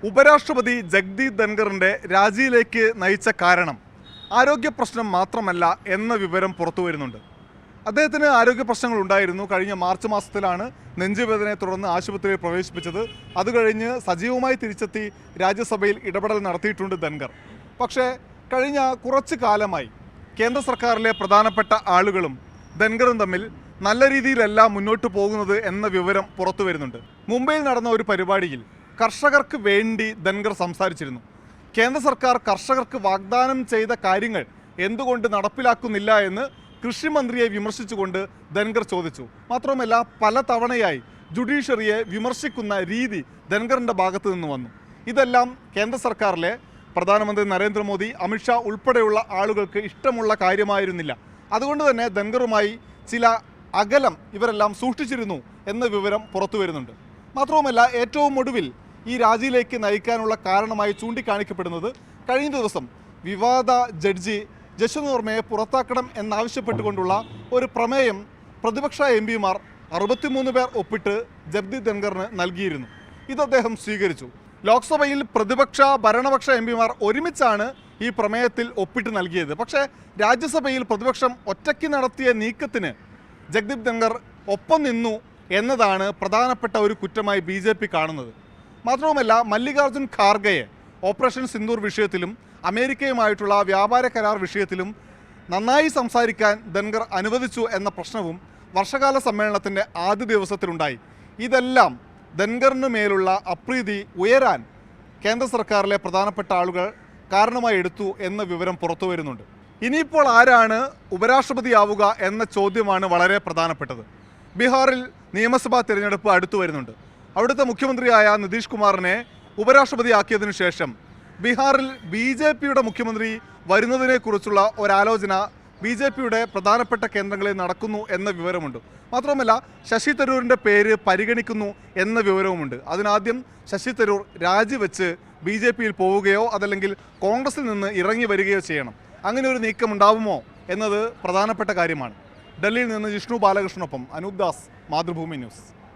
ഉപരാഷ്ട്രപതി ജഗ്ദീപ് ധൻഖറിന്റെ രാജിയിലേക്ക് നയിച്ച കാരണം ആരോഗ്യ പ്രശ്നം മാത്രമല്ല എന്ന വിവരം പുറത്തു വരുന്നുണ്ട്. അദ്ദേഹത്തിന് ആരോഗ്യ പ്രശ്നങ്ങൾ ഉണ്ടായിരുന്നു. കഴിഞ്ഞ മാർച്ച് മാസത്തിലാണ് നെഞ്ചുവേദനയെ തുടർന്ന് ആശുപത്രിയിൽ പ്രവേശിപ്പിച്ചത്. അത് കഴിഞ്ഞ് സജീവമായി തിരിച്ചെത്തി രാജ്യസഭയിൽ ഇടപെടൽ നടത്തിയിട്ടുണ്ട് ധൻഖർ. പക്ഷേ കഴിഞ്ഞ കുറച്ച് കാലമായി കേന്ദ്ര സർക്കാരിലെ പ്രധാനപ്പെട്ട ആളുകളും ധൻഖറും തമ്മിൽ നല്ല രീതിയിലല്ല മുന്നോട്ട് പോകുന്നത് എന്ന വിവരം പുറത്തു വരുന്നുണ്ട്. മുംബൈയിൽ നടന്ന ഒരു പരിപാടിയിൽ കർഷകർക്ക് വേണ്ടി ധൻഖർ സംസാരിച്ചിരുന്നു. കേന്ദ്ര സർക്കാർ കർഷകർക്ക് വാഗ്ദാനം ചെയ്ത കാര്യങ്ങൾ എന്തുകൊണ്ട് നടപ്പിലാക്കുന്നില്ല എന്ന് കൃഷിമന്ത്രിയെ വിമർശിച്ചുകൊണ്ട് ധൻഖർ ചോദിച്ചു. മാത്രമല്ല പല തവണയായി ജുഡീഷ്യറിയെ വിമർശിക്കുന്ന രീതി ധൻഖറിൻ്റെ ഭാഗത്തു നിന്ന് വന്നു. ഇതെല്ലാം കേന്ദ്ര സർക്കാരിലെ പ്രധാനമന്ത്രി നരേന്ദ്രമോദി, അമിത്ഷാ ഉൾപ്പെടെയുള്ള ആളുകൾക്ക് ഇഷ്ടമുള്ള കാര്യമായിരുന്നില്ല. അതുകൊണ്ട് തന്നെ ധൻഖറുമായി ചില അകലം ഇവരെല്ലാം സൂക്ഷിച്ചിരുന്നു എന്ന വിവരം പുറത്തു വരുന്നുണ്ട്. മാത്രവുമല്ല ഏറ്റവും ഒടുവിൽ ഈ രാജിയിലേക്ക് നയിക്കാനുള്ള കാരണമായി ചൂണ്ടിക്കാണിക്കപ്പെടുന്നത് കഴിഞ്ഞ ദിവസം വിവാദ ജഡ്ജി ജസ്വന്ത് വർമ്മയെ പുറത്താക്കണം എന്നാവശ്യപ്പെട്ടുകൊണ്ടുള്ള ഒരു പ്രമേയം പ്രതിപക്ഷ എംപിമാർ 63 പേർ ഒപ്പിട്ട് ജഗ്ദീപ് ധൻഖറിന് നൽകിയിരുന്നു. ഇത് അദ്ദേഹം സ്വീകരിച്ചു. ലോക്സഭയിൽ പ്രതിപക്ഷ ഭരണപക്ഷ എംപിമാർ ഒരുമിച്ചാണ് ഈ പ്രമേയത്തിൽ ഒപ്പിട്ട് നൽകിയത്. പക്ഷേ രാജ്യസഭയിൽ പ്രതിപക്ഷം ഒറ്റയ്ക്ക് നടത്തിയ നീക്കത്തിന് ജഗ്ദീപ് ധൻഖർ ഒപ്പം നിന്നു എന്നതാണ് പ്രധാനപ്പെട്ട ഒരു കുറ്റമായി BJP കാണുന്നത്. മാത്രവുമല്ല മല്ലികാർജുൻ ഖാർഗെയെ ഓപ്പറേഷൻ സിന്ദൂർ വിഷയത്തിലും അമേരിക്കയുമായിട്ടുള്ള വ്യാപാര കരാർ വിഷയത്തിലും നന്നായി സംസാരിക്കാൻ ധൻഖർ അനുവദിച്ചു എന്ന പ്രശ്നവും വർഷകാല സമ്മേളനത്തിൻ്റെ ആദ്യ ദിവസത്തിലുണ്ടായി. ഇതെല്ലാം ധൻഖറിന് മേലുള്ള അപ്രീതി ഉയരാൻ കേന്ദ്ര സർക്കാരിലെ പ്രധാനപ്പെട്ട ആളുകൾ കാരണമായി എടുത്തു എന്ന വിവരം പുറത്തു വരുന്നുണ്ട്. ഇനിയിപ്പോൾ ആരാണ് ഉപരാഷ്ട്രപതിയാവുക എന്ന ചോദ്യമാണ് വളരെ പ്രധാനപ്പെട്ടത്. ബീഹാറിൽ നിയമസഭാ തിരഞ്ഞെടുപ്പ് അടുത്തു വരുന്നുണ്ട്. അവിടുത്തെ മുഖ്യമന്ത്രിയായ നിതീഷ് കുമാറിനെ ഉപരാഷ്ട്രപതിയാക്കിയതിനു ശേഷം ബീഹാറിൽ BJPയുടെ മുഖ്യമന്ത്രി വരുന്നതിനെക്കുറിച്ചുള്ള ഒരാലോചന BJPയുടെ പ്രധാനപ്പെട്ട കേന്ദ്രങ്ങളിൽ നടക്കുന്നു എന്ന വിവരമുണ്ട്. മാത്രമല്ല ശശി തരൂരിൻ്റെ പേര് പരിഗണിക്കുന്നു എന്ന വിവരവുമുണ്ട്. അതിനാദ്യം ശശി തരൂർ രാജിവെച്ച് BJPയിൽ പോവുകയോ അതല്ലെങ്കിൽ കോൺഗ്രസിൽ നിന്ന് ഇറങ്ങി വരികയോ ചെയ്യണം. അങ്ങനെ ഒരു നീക്കം ഉണ്ടാവുമോ എന്നത് പ്രധാനപ്പെട്ട കാര്യമാണ്. ഡൽഹിയിൽ നിന്ന് ജിഷ്ണു ബാലകൃഷ്ണനൊപ്പം അനൂപ് ദാസ്, മാതൃഭൂമി ന്യൂസ്.